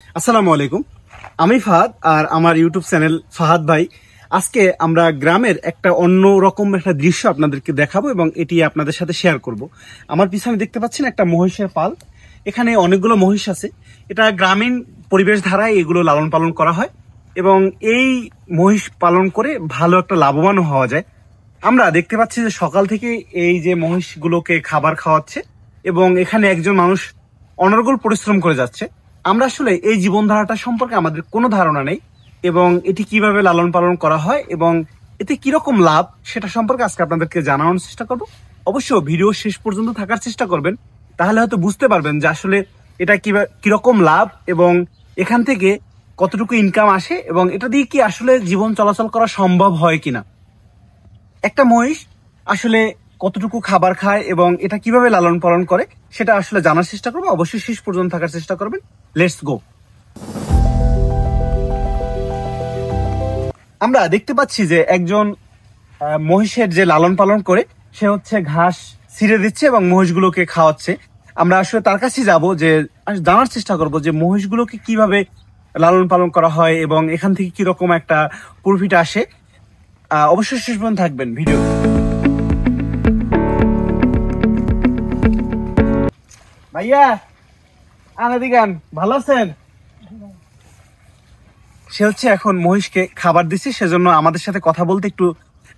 আসসালামু আলাইকুম। আমি ফাহাদ আর আমার ইউটিউব চ্যানেল ফাহাদ ভাই। আজকে আমরা গ্রামের একটা অন্য রকম একটা দৃশ্য আপনাদেরকে দেখাবো এবং এটি আপনাদের সাথে শেয়ার করব। আমার পিছনে দেখতে পাচ্ছেন একটা মহিষের পাল। এখানে অনেকগুলো মহিষ আছে। এটা গ্রামীণ পরিবেশ ধারায় এগুলো লালন পালন করা হয় এবং এই মহিষ পালন করে ভালো একটা লাভবানও হওয়া যায়। আমরা দেখতে পাচ্ছি যে সকাল থেকে এই যে মহিষগুলোকে খাবার খাওয়াচ্ছে এবং এখানে একজন মানুষ অনর্গল পরিশ্রম করে যাচ্ছে। আমরা আসলে এই জীবনধারাটা সম্পর্কে আমাদের কোনো ধারণা নেই এবং এটি কিভাবে লালন পালন করা হয় এবং এতে কিরকম লাভ সেটা সম্পর্কে আজকে আপনাদেরকে জানানোর চেষ্টা করব। অবশ্য ভিডিও শেষ পর্যন্ত থাকার চেষ্টা করবেন, তাহলে হয়তো বুঝতে পারবেন যে আসলে এটা কিরকম লাভ এবং এখান থেকে কতটুকু ইনকাম আসে এবং এটা দিয়ে কি আসলে জীবন চলাচল করা সম্ভব হয় কিনা। একটা মহিষ আসলে কতটুকু খাবার খায় এবং এটা কিভাবে লালন পালন করে সেটা আসলে জানার চেষ্টা করবো। অবশ্যই শেষ পর্যন্ত থাকার চেষ্টা করবেন। Let's go. আমরা দেখতে পাচ্ছি যে একজন মহিষের যে লালন পালন করে সে হচ্ছে ঘাস ছিঁড়ে দিচ্ছে এবং মহিষগুলোকে খাওয়াচ্ছে। আমরা আসলে তার কাছে যাব যে জানার চেষ্টা করব যে মহিষগুলোকে কিভাবে লালন পালন করা হয় এবং এখান থেকে কিরকম একটা প্রফিট আসে। অবশ্যই শেষ পর্যন্ত থাকবেন ভিডিও। ভাইয়া আনাদি গান ভালো আছেন? সে হচ্ছে এখন মহিষকে খাবার দিচ্ছে, সেজন্য আমাদের সাথে কথা বলতে একটু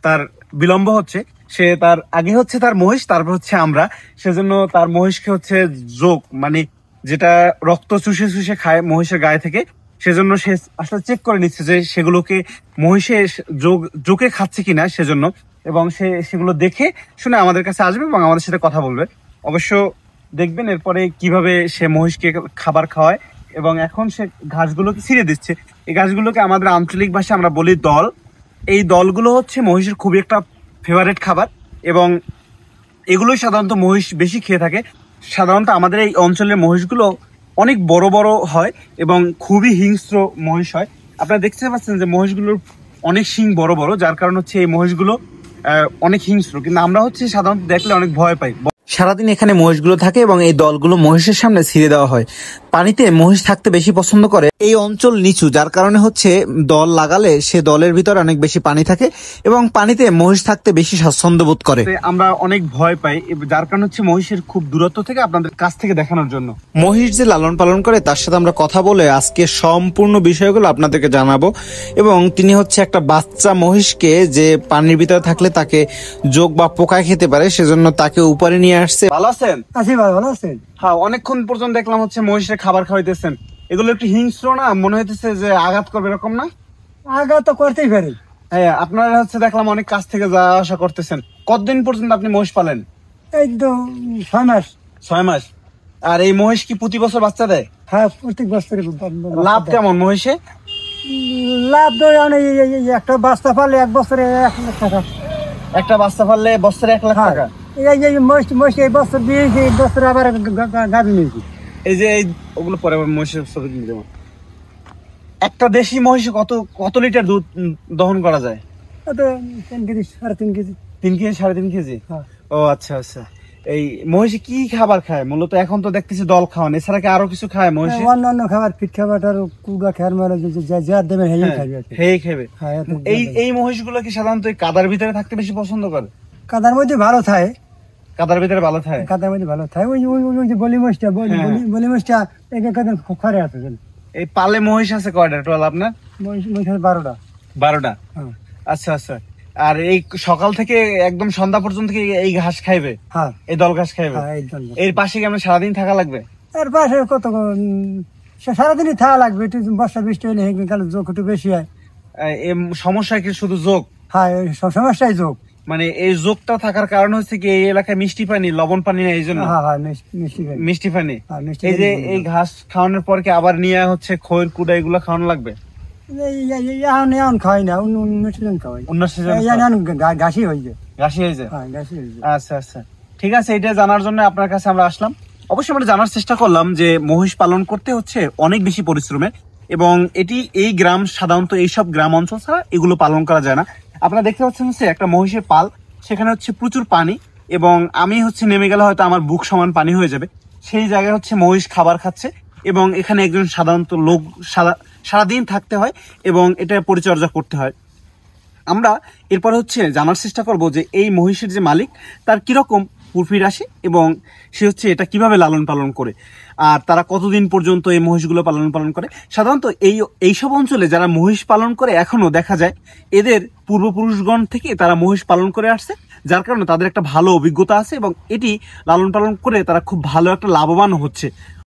তার বিলম্ব হচ্ছে। সে তার আগে হচ্ছে তার মহিষ, তারপর হচ্ছে আমরা, সেজন্য তার মহিষকে হচ্ছে যোগ মানে যেটা রক্ত চুষে চুষে খায় মহিষের গায়ে থেকে, সেজন্য সে আসলে চেক করে নিচ্ছে যে সেগুলোকে মহিষে যোগে খাচ্ছে কিনা সেজন্য, এবং সে সেগুলো দেখে শুনে আমাদের কাছে আসবে এবং আমাদের সাথে কথা বলবে। অবশ্য দেখবেন এরপরে কিভাবে সে মহিষকে খাবার খাওয়ায় এবং এখন সে ঘাসগুলোকে ছিঁড়ে দিচ্ছে। এই ঘাসগুলোকে আমাদের আঞ্চলিক ভাষায় আমরা বলি দল। এই দলগুলো হচ্ছে মহিষের খুবই একটা ফেভারিট খাবার এবং এগুলোই সাধারণত মহিষ বেশি খেয়ে থাকে। সাধারণত আমাদের এই অঞ্চলের মহিষগুলো অনেক বড় বড় হয় এবং খুবই হিংস্র মহিষ হয়। আপনারা দেখতে পাচ্ছেন যে মহিষগুলোর অনেক শিং বড় বড়, যার কারণ হচ্ছে এই মহিষগুলো অনেক হিংস্র, কিন্তু আমরা হচ্ছে সাধারণত দেখলে অনেক ভয় পাই। সারাদিন এখানে মহিষগুলো থাকে এবং এই দলগুলো মহিষের সামনে ছিঁড়ে দেওয়া হয়। পানিতে মহিষ থাকতে বেশি পছন্দ করে। এই অঞ্চল নিচু, যার কারণে হচ্ছে দল লাগালে সে দলের ভিতরে অনেক বেশি পানি থাকে এবং পানিতে মহিষ থাকতে বেশি স্বাচ্ছন্দ্য বোধ করে। আমরা অনেক ভয় পাই, যার কারণ হচ্ছে মহিষের খুব দূরত্ব থেকে আপনাদের কাছ থেকে দেখানোর জন্য। মহিষ যে লালন পালন করে তার সাথে আমরা কথা বলে আজকে সম্পূর্ণ বিষয়গুলো আপনাদেরকে জানাবো। এবং তিনি হচ্ছে একটা বাচ্চা মহিষকে যে পানির ভিতরে থাকলে তাকে যোগ বা পোকায় খেতে পারে, সেজন্য তাকে উপরে নিয়ে আসছে। ভালো আছেন? আছি ভাই, ভালো আছেন? হ্যাঁ, অনেকক্ষণ পর্যন্ত দেখলাম হচ্ছে মহিষের খাবার খাওয়াইতেছেন। এগুলো একটু হিংস্র না? মনে হইতেছে যে আঘাত করবে, এরকম না? আঘাত তো করতেই পারি। হ্যাঁ, আপনারা হচ্ছে দেখলাম অনেক কাছ থেকে যাওয়া আসা করতেছেন। কতদিন পর্যন্ত আপনি মহিষ পালেন? এই তো 6 মাস। 6 মাস। আর এই মহিষ কি প্রতি বছর বাচ্চা দেয়? হ্যাঁ, প্রত্যেক বছরে লাভ কেমন মহিষে? লাভ তো একটা বাচ্চা পারলে 1 বছরে 1 লাখ টাকা। একটা বাচ্চা পারলে বছরে 1 লাখ টাকা? এই মহিষ এই বছর দিয়েছি, এই বছর আবার গাভী নিয়েছি। এই যে ওগুলো পরে মহিষের ছবি কিনে দেবো। একটা দেশি মহিষে কত লিটার দুধ দহন করা যায়? 3 কেজি 3.5 কেজি। 3 KG 3.5 KG? ও আচ্ছা আচ্ছা। এই মহিষে কি খাবার খায় মূলত? এখন তো দেখতেছি দল খাওয়ান, এছাড়া কি আরো কিছু খায় মহিষে? অন্যান্য খাবার, পিঠ খাবার আর কুড়া খেয়ার মারা যা দেবে হেই খাবে। এই মহিষগুলো কি সাধারণত কাদার ভিতরে থাকতে বেশি পছন্দ করে? কাদার মধ্যে ভালো থাকে। কাদার ভিতরে ভালো থাকে? কাদার মধ্যে ভালো থাকে। ওই যে বলি মহিষটা খরে আছে। এই পালে মহিষ আছে কয়টা টোটাল আপনার? মহিষ 12টা। 12টা? আচ্ছা আচ্ছা। আর এই সকাল থেকে একদম সন্ধ্যা পর্যন্ত কি এই ঘাস খাইবে? হ্যাঁ, এই দল ঘাস খাইবে। এর পাশে কি আমরা সারাদিন থাকা লাগবে? এর পাশে কত সারাদিনই থাকা লাগবে। একটু বর্ষা বৃষ্টি হলে যোগ একটু বেশি হয়। সমস্যা কি শুধু যোগ? হ্যাঁ, সব সমস্যাই যোগ। মানে এই যোগটা থাকার কারণ হচ্ছে কি এই এলাকায় মিষ্টি পানি, লবণ পানি নেই, এই জন্য? মিষ্টি পানি। এই যে এই ঘাস খাওয়ানোর পর কি আবার নিয়ে হচ্ছে খৈর কুড়া এগুলো খাওয়ানো লাগবে? এখন খাওয়াই না, অন্য সিজন খাওয়াই। ঘাসি হয়ে যায়। ঘাসি হয়ে যায়? আচ্ছা আচ্ছা, ঠিক আছে। এটা জানার জন্য আপনার কাছে আমরা আসলাম। অবশ্যই আমরা জানার চেষ্টা করলাম যে মহিষ পালন করতে হচ্ছে অনেক বেশি পরিশ্রমের এবং এটি এই গ্রাম, সাধারণত এইসব গ্রাম অঞ্চল ছাড়া এগুলো পালন করা যায় না। আপনারা দেখতে পাচ্ছেন হচ্ছে একটা মহিষের পাল, সেখানে হচ্ছে প্রচুর পানি এবং আমি হচ্ছে নেমে গেলে হয়তো আমার বুক সমান পানি হয়ে যাবে। সেই জায়গায় হচ্ছে মহিষ খাবার খাচ্ছে এবং এখানে একজন সাধারণত লোক সারাদিন থাকতে হয় এবং এটা পরিচর্যা করতে হয়। আমরা এরপর হচ্ছে জানার চেষ্টা করব যে এই মহিষের যে মালিক তার কিরকম প্রফিট আসে এবং সে হচ্ছে এটা কিভাবে লালন পালন করে, আর তারা কতদিন পর্যন্ত এই মহিষগুলো পালন করে। সাধারণত এইসব অঞ্চলে যারা মহিষ পালন করে এখনো দেখা যায় এদের পূর্বপুরুষগণ থেকে তারা মহিষ পালন করে আসছে, যার কারণে তাদের একটা ভালো অভিজ্ঞতা আছে এবং এটি লালন পালন করে তারা খুব ভালো একটা লাভবান হচ্ছে।